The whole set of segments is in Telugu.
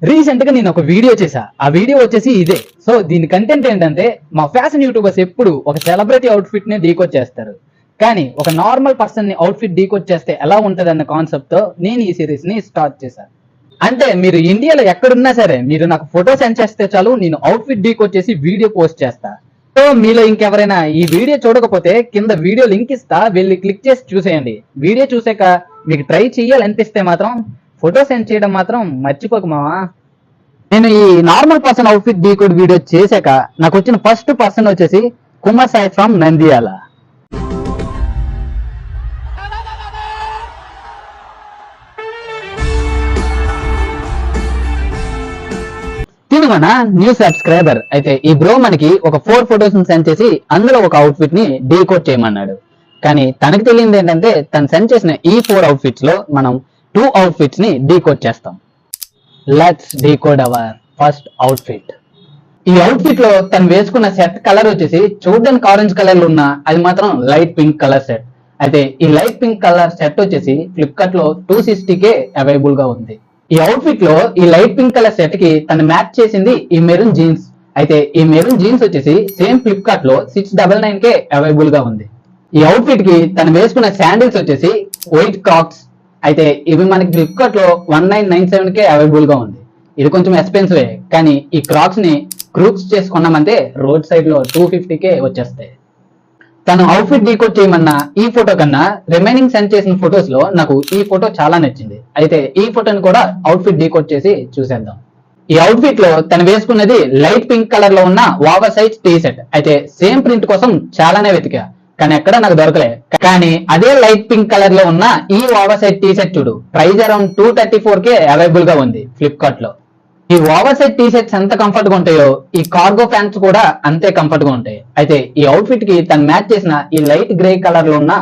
రీసెంట్ గా నేను ఒక వీడియో చేశా. ఆ వీడియో వచ్చేసి ఇదే. సో దీని కంటెంట్ ఏంటంటే, మా ఫ్యాషన్ యూట్యూబర్స్ ఎప్పుడు ఒక సెలబ్రిటీ అవుట్ఫిట్ ని డీకోడ్ చేస్తారు, కానీ ఒక నార్మల్ పర్సన్ ని అవుట్ఫిట్ డీకోడ్ చేస్తే ఎలా ఉంటది అన్న కాన్సెప్ట్ తో నేను ఈ సిరీస్ ని స్టార్ట్ చేశాను. అంటే మీరు ఇండియాలో ఎక్కడున్నా సరే మీరు నాకు ఫోటో సెండ్ చేస్తే చాలు, నేను అవుట్ఫిట్ డీకోడ్ చేసి వీడియో పోస్ట్ చేస్తా. సో మీలో ఇంకెవరైనా ఈ వీడియో చూడకపోతే కింద వీడియో లింక్ ఇస్తా, వెళ్ళి క్లిక్ చేసి చూసేయండి. వీడియో చూసాక మీకు ట్రై చేయాలనిపిస్తే మాత్రం ఫోటో సెండ్ చేయడం మాత్రం మర్చిపోకు మావా. నేను ఈ normal person outfit decode video చేశాక నాకు వచ్చిన ఫస్ట్ పర్సన్ వచ్చేసి కుమార్ సాయి ఫ్రమ్ నంద్యాల. తిను మన న్యూ సబ్స్క్రైబర్. అయితే ఈ బ్రో మనకి ఒక 4 ఫొటోస్ సెండ్ చేసి అందులో ఒక అవుట్ఫిట్ ని డీకోడ్ చేయమన్నాడు. కానీ తనకు తెలియదు ఏంటంటే, తను సెండ్ చేసిన ఈ 4 అవుట్ఫిట్స్ లో మనం 2 అవుట్ఫిట్స్ ని డీకోడ్ చేస్తాం. Let's decode our first outfit. ఈ అవుట్ఫిట్ లో తను వేసుకున్న సెట్ కలర్ వచ్చేసి చూడడానికి ఆరెంజ్ కలర్ లో ఉన్న, అది మాత్రం లైట్ పింక్ కలర్ సెట్. అయితే ఈ లైట్ పింక్ కలర్ సెట్ వచ్చేసి ఫ్లిప్కార్ట్ లో 260కే అవైలబుల్ గా ఉంది. ఈ అవుట్ఫిట్ లో ఈ లైట్ పింక్ కలర్ సెట్ కి తను మ్యాచ్ చేసింది ఈ మెరూన్ జీన్స్. అయితే ఈ మెరూన్ జీన్స్ వచ్చేసి సేమ్ ఫ్లిప్కార్ట్ లో 699కే అవైలబుల్ గా ఉంది. ఈ అవుట్ఫిట్ కి తను వేసుకున్న శాండిల్స్ వచ్చేసి వైట్ క్రాక్స్. అయితే ఇవి మనకి ఫ్లిప్కార్ట్ లో 1997కే అవైలబుల్ గా ఉంది. ఇది కొంచెం ఎక్స్పెన్సివ్, కానీ ఈ క్రాక్స్ ని క్రూక్స్ చేసుకున్నామంటే రోడ్ సైడ్ లో 250కే వచ్చేస్తాయి. తను అవుట్ఫిట్ డీకోడ్ చేయమన్న ఈ ఫోటో కన్నా రిమైనింగ్ సెండ్ చేసిన ఫొటోస్ లో నాకు ఈ ఫోటో చాలా నచ్చింది. అయితే ఈ ఫోటోని కూడా అవుట్ఫిట్ డీకోడ్ చేసి చూసేద్దాం. ఈ అవుట్ఫిట్ లో తను వేసుకున్నది లైట్ పింక్ కలర్ లో ఉన్న ఓవర్ సైజ్ టీ షర్ట్. అయితే సేమ్ ప్రింట్ కోసం చాలానే వెతికా, కానీ ఎక్కడ నాకు దొరకలే. కానీ అదే లైట్ పింక్ కలర్ లో ఉన్న ఈ ఓవర్ సైజ్ టీ షర్ట్ చూడు, ప్రైస్ అరౌండ్ 234కే అవైలబుల్ గా ఉంది ఫ్లిప్కార్ట్ లో. ఈ ఓవర్ సైజ్ టీ షర్ట్స్ ఎంత కంఫర్ట్ గా ఉంటాయో, ఈ కార్గో ప్యాంట్స్ కూడా అంతే కంఫర్ట్ గా ఉంటాయి. అయితే ఈ అవుట్ఫిట్ కి తను మ్యాచ్ చేసిన ఈ లైట్ గ్రే కలర్ లో ఉన్న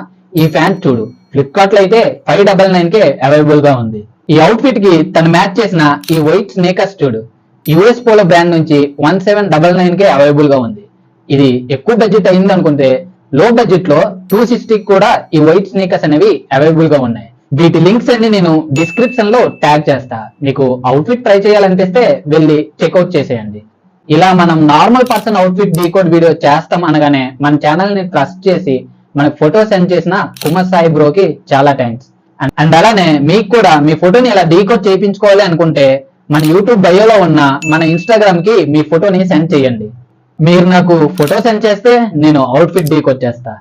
ఈ ప్యాంట్ చూడు, ఫ్లిప్కార్ట్ లో అయితే 599కే అవైలబుల్ గా ఉంది. ఈ అవుట్ఫిట్ కి తను మ్యాచ్ చేసిన ఈ వైట్ స్నేకర్స్ చూడు, యుఎస్ పోలో బ్రాండ్ నుంచి 1799కే అవైలబుల్ గా ఉంది. ఇది ఎక్కువ బడ్జెట్ అయింది అనుకుంటే, లో బడ్జెట్ లో 260 కూడా ఈ వైట్ స్నేకర్స్ అనేవి అవైలబుల్ గా ఉన్నాయి. వీటి లింక్స్ అన్ని నేను డిస్క్రిప్షన్ లో ట్యాగ్ చేస్తా. మీకు అవుట్ఫిట్ ట్రై చేయాలనిపిస్తే వెళ్ళి చెక్అవుట్ చేసేయండి. ఇలా మనం normal person outfit decode video చేస్తాం అనగానే మన ఛానల్ ని ట్రస్ట్ చేసి మనకు ఫోటో సెండ్ చేసిన కుమార్ సాయి బ్రోకి చాలా థ్యాంక్స్. అండ్ అలానే మీకు కూడా మీ ఫోటోని ఇలా డీకోడ్ చేయించుకోవాలి అనుకుంటే మన యూట్యూబ్ బయోలో ఉన్న మన ఇన్స్టాగ్రామ్ కి మీ ఫోటోని సెండ్ చేయండి. మీరు నాకు ఫోటో సెండ్ చేస్తే నేను అవుట్ఫిట్ డీకోడ్ చేస్తా.